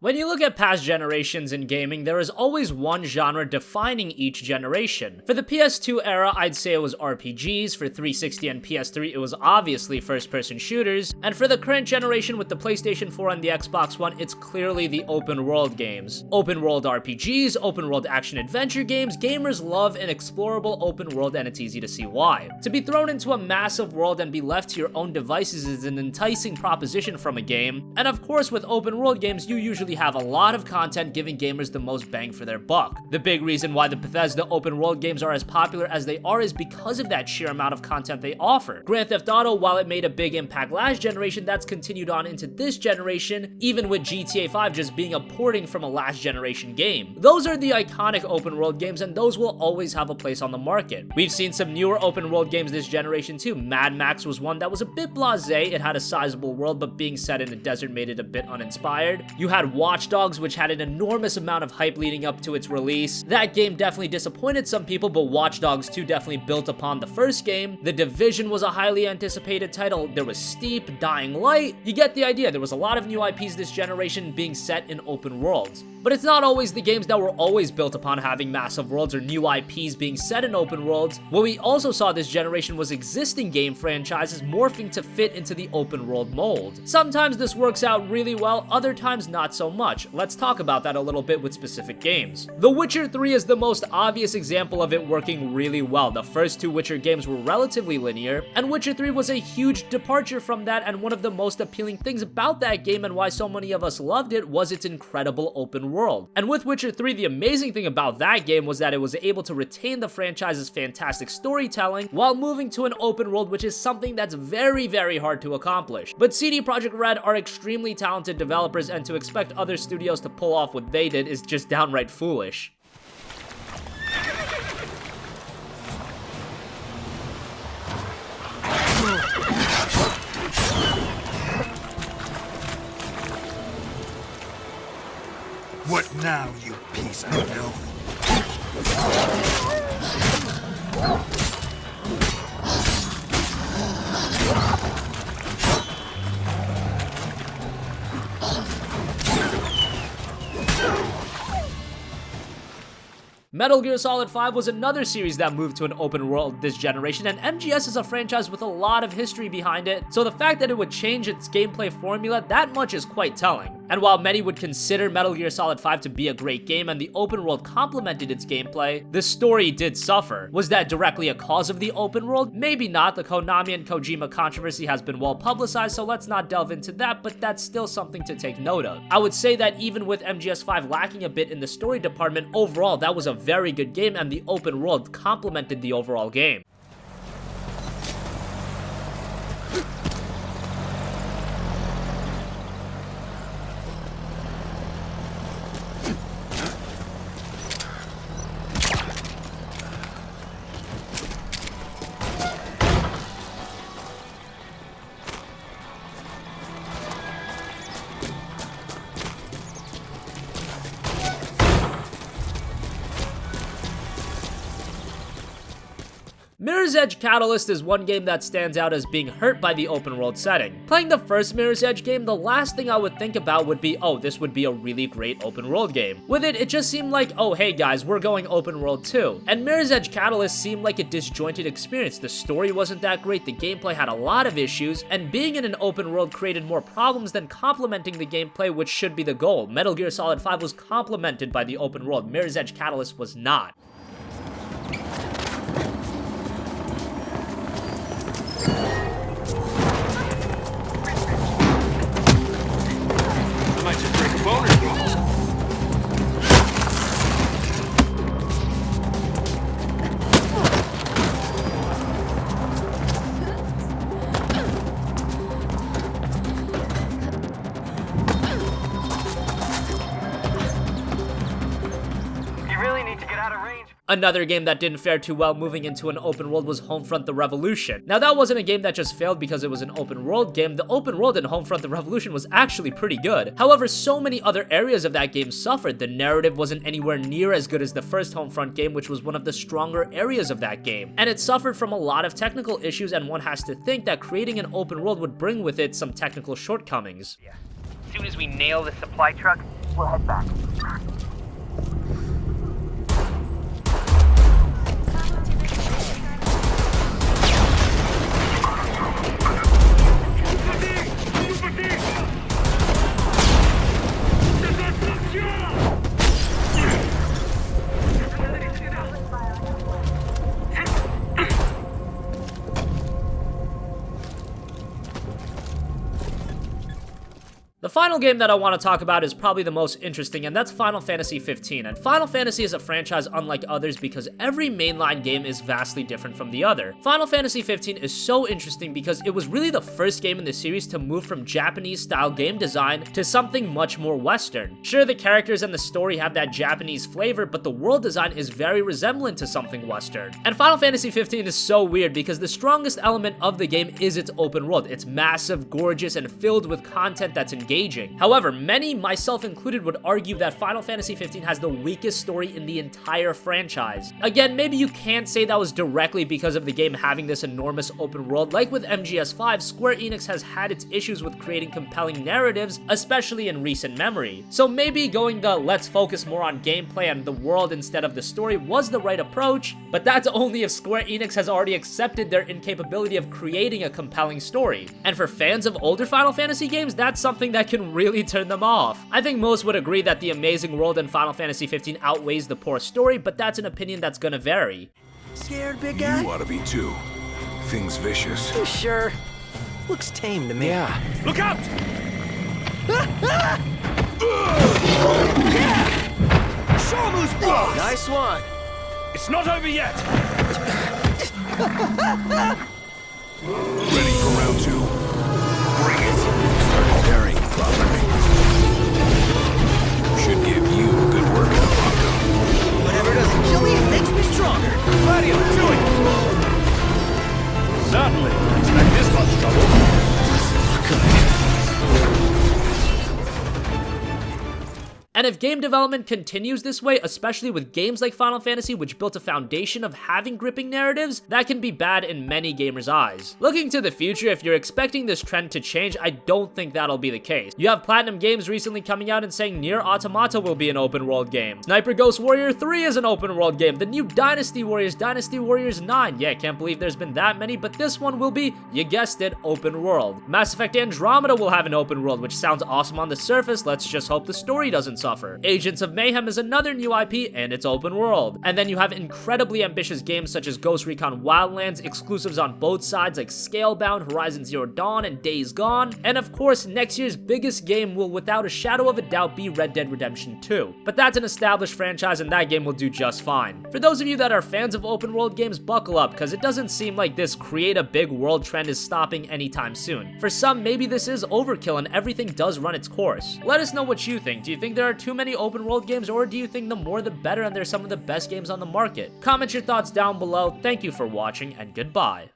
When you look at past generations in gaming, there is always one genre defining each generation. For the PS2 era, I'd say it was RPGs, for 360 and PS3 it was obviously first-person shooters, and for the current generation with the PlayStation 4 and the Xbox One, it's clearly the open-world games. Open-world RPGs, open-world action-adventure games, gamers love an explorable open world, and it's easy to see why. To be thrown into a massive world and be left to your own devices is an enticing proposition from a game, and of course with open-world games, you usually have a lot of content giving gamers the most bang for their buck. The big reason why the Bethesda open world games are as popular as they are is because of that sheer amount of content they offer. Grand Theft Auto, while it made a big impact last generation, that's continued on into this generation, even with GTA 5 just being a porting from a last generation game. Those are the iconic open world games, and those will always have a place on the market. We've seen some newer open world games this generation too. Mad Max was one that was a bit blasé. It had a sizable world, but being set in a desert made it a bit uninspired. You had Watch Dogs, which had an enormous amount of hype leading up to its release. That game definitely disappointed some people, but Watch Dogs 2 definitely built upon the first game. The Division was a highly anticipated title. There was Steep, Dying Light. You get the idea. There was a lot of new IPs this generation being set in open worlds. But it's not always the games that were always built upon having massive worlds or new IPs being set in open worlds. What we also saw this generation was existing game franchises morphing to fit into the open world mold. Sometimes this works out really well, other times not so much. Let's talk about that a little bit with specific games. The Witcher 3 is the most obvious example of it working really well. The first two Witcher games were relatively linear, and Witcher 3 was a huge departure from that, and one of the most appealing things about that game and why so many of us loved it was its incredible open world. And with Witcher 3, the amazing thing about that game was that it was able to retain the franchise's fantastic storytelling while moving to an open world, which is something that's very, very hard to accomplish. But CD Projekt Red are extremely talented developers, and to expect other studios to pull off what they did is just downright foolish. What now, you piece of filth? Metal Gear Solid 5 was another series that moved to an open world this generation, and MGS is a franchise with a lot of history behind it, so the fact that it would change its gameplay formula that much is quite telling. And while many would consider Metal Gear Solid 5 to be a great game and the open world complemented its gameplay, the story did suffer. Was that directly a cause of the open world? Maybe not. The Konami and Kojima controversy has been well publicized, so let's not delve into that, but that's still something to take note of. I would say that even with MGS 5 lacking a bit in the story department, overall that was a very good game, and the open world complemented the overall game. Mirror's Edge Catalyst is one game that stands out as being hurt by the open world setting. Playing the first Mirror's Edge game, the last thing I would think about would be, oh, this would be a really great open world game. With it, it just seemed like, oh hey guys, we're going open world too. And Mirror's Edge Catalyst seemed like a disjointed experience. The story wasn't that great, the gameplay had a lot of issues, and being in an open world created more problems than complementing the gameplay, which should be the goal. Metal Gear Solid 5 was complemented by the open world. Mirror's Edge Catalyst was not. Another game that didn't fare too well moving into an open world was Homefront: The Revolution. Now that wasn't a game that just failed because it was an open world game. The open world in Homefront: The Revolution was actually pretty good. However, so many other areas of that game suffered. The narrative wasn't anywhere near as good as the first Homefront game, which was one of the stronger areas of that game. And it suffered from a lot of technical issues, and one has to think that creating an open world would bring with it some technical shortcomings. Yeah. As soon as we nail the supply truck, We'll head back. The final game that I want to talk about is probably the most interesting, and that's Final Fantasy 15. And Final Fantasy is a franchise unlike others because every mainline game is vastly different from the other. Final Fantasy 15 is so interesting because it was really the first game in the series to move from Japanese-style game design to something much more Western. Sure, the characters and the story have that Japanese flavor, but the world design is very resemblant to something Western. And Final Fantasy 15 is so weird because the strongest element of the game is its open world. It's massive, gorgeous, and filled with content that's engaging. However, many, myself included, would argue that Final Fantasy 15 has the weakest story in the entire franchise. Again, maybe you can't say that was directly because of the game having this enormous open world. Like with MGS5, Square Enix has had its issues with creating compelling narratives, especially in recent memory. So maybe going the let's focus more on gameplay and the world instead of the story was the right approach, but that's only if Square Enix has already accepted their incapability of creating a compelling story. And for fans of older Final Fantasy games, that's something that can really turn them off. I think most would agree that the amazing world in Final Fantasy 15 outweighs the poor story, but that's an opinion that's gonna vary. Scared, big guy? You ought to be too. Thing's vicious. You sure? Looks tame to me. Yeah. Look out! Shamu's blow! Nice one. It's not over yet! Ready for round two. Bring it. Start preparing properly. Should give you a good workout, Rocco. Whatever doesn't kill me makes me stronger. Gladio, do it! Certainly. Expect this much trouble. And if game development continues this way, especially with games like Final Fantasy, which built a foundation of having gripping narratives, that can be bad in many gamers' eyes. Looking to the future, if you're expecting this trend to change, I don't think that'll be the case. You have Platinum Games recently coming out and saying Nier Automata will be an open world game. Sniper Ghost Warrior 3 is an open world game. The new Dynasty Warriors, Dynasty Warriors 9. Yeah, can't believe there's been that many, but this one will be, you guessed it, open world. Mass Effect Andromeda will have an open world, which sounds awesome on the surface. Let's just hope the story doesn't suffer. Agents of Mayhem is another new IP, and it's open world. And then you have incredibly ambitious games such as Ghost Recon Wildlands, exclusives on both sides like Scalebound, Horizon Zero Dawn, and Days Gone. And of course, next year's biggest game will without a shadow of a doubt be Red Dead Redemption 2. But that's an established franchise and that game will do just fine. For those of you that are fans of open world games, buckle up, because it doesn't seem like this create a big world trend is stopping anytime soon. For some, maybe this is overkill and everything does run its course. Let us know what you think. Do you think there are too many open world games, or do you think the more the better and they're some of the best games on the market? Comment your thoughts down below. Thank you for watching and goodbye.